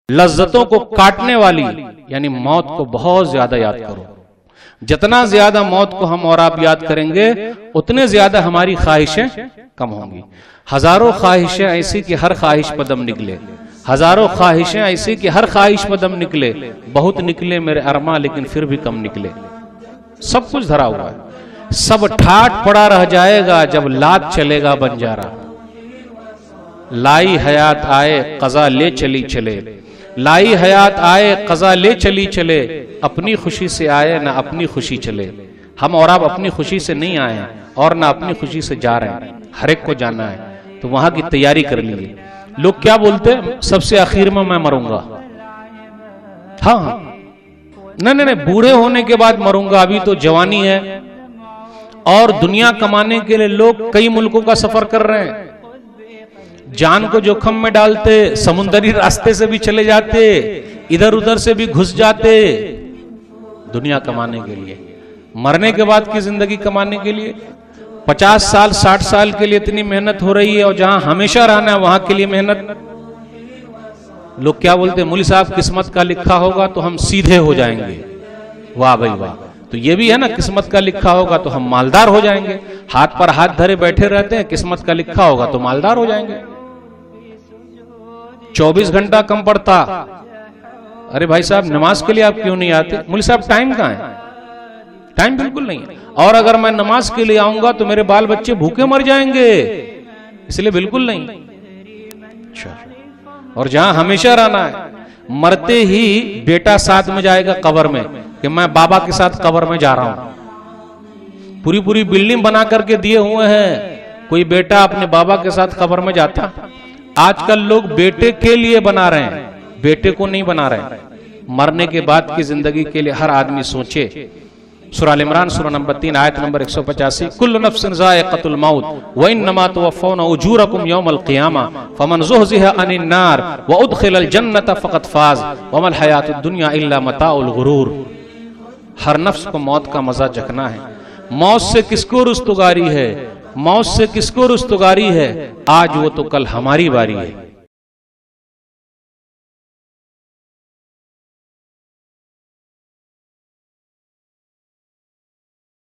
लज्जतों को काटने वाली यानी मौत को बहुत ज्यादा याद करो। जितना ज्यादा मौत को हम और आप याद करेंगे उतने ज्यादा हमारी ख्वाहिशें कम होंगी। हजारों ख्वाहिशें ऐसी कि हर ख्वाहिश पर दम निकले, हजारों ख्वाहिशें ऐसी कि हर ख्वाहिश पर दम निकले। बहुत निकले मेरे अरमा लेकिन फिर भी कम निकले। सब कुछ धरा हुआ है, सब ठाट पड़ा रह जाएगा जब लात चलेगा बंजारा। लाई हयात आए कज़ा ले चली चले, लाई हयात आए कज़ा ले चली चले। अपनी खुशी से आए ना अपनी खुशी चले। हम और आप अपनी खुशी से नहीं आए और ना अपनी खुशी से जा रहे हैं, हर एक को जाना है, तो वहां की तैयारी कर लीजिए। लोग क्या बोलते हैं, सबसे आखिर में मैं मरूंगा। हाँ नहीं, बूढ़े होने के बाद मरूंगा, अभी तो जवानी है। और दुनिया कमाने के लिए लोग कई मुल्कों का सफर कर रहे हैं, जान को जोखम में डालते, समुद्री रास्ते से भी चले जाते, इधर उधर से भी घुस जाते दुनिया कमाने के लिए। मरने के बाद की जिंदगी कमाने के लिए 50 साल 60 साल के लिए इतनी मेहनत हो रही है, और जहां हमेशा रहना है वहां के लिए मेहनत। लोग क्या बोलते हैं, मौलवी साहब किस्मत का लिखा होगा तो हम सीधे हो जाएंगे। वाह भाई वाह, तो ये भी है ना, किस्मत का लिखा होगा तो हम मालदार हो जाएंगे। हाथ पर हाथ धरे बैठे रहते हैं, किस्मत का लिखा होगा तो मालदार हो जाएंगे। 24 घंटा कम पड़ता। अरे भाई साहब नमाज के लिए आप क्यों नहीं आते? मौलवी साहब टाइम कहां है? टाइम बिल्कुल नहीं है। और अगर मैं नमाज के लिए आऊंगा तो मेरे बाल बच्चे भूखे मर जाएंगे, इसलिए बिल्कुल नहीं। अच्छा, और जहां हमेशा रहना है, मरते ही बेटा साथ में जाएगा कब्र में कि मैं बाबा के साथ कब्र में जा रहा हूं। पूरी पूरी बिल्डिंग बना करके दिए हुए हैं, कोई बेटा अपने बाबा के साथ कब्र में जाता? आजकल लोग बेटे के लिए बना रहे हैं, बेटे को नहीं बना रहे हैं। मरने के बाद की जिंदगी के लिए हर आदमी सोचे। सूरह अल इमरान सूरह नंबर 3 आयत नंबर 185, कुल्लु नफ्सिन ज़ाइक़तुल मौत व इन्नमा तुवफ़्फ़ौना उजूरकुम यौमल क़ियामा फमन ज़ुहज़िहा अनिन नार व उदख़िलल जन्नत फ़क़द फ़ाज़ व मल हयातुद दुनिया इल्ला मताउल गुरूर। हर नफ्स को मौत का मजा चखना है। मौत से किसको रुस्तुगारी है, मौत से किसको रुस्तुगारी है? आज वो तो कल हमारी बारी है।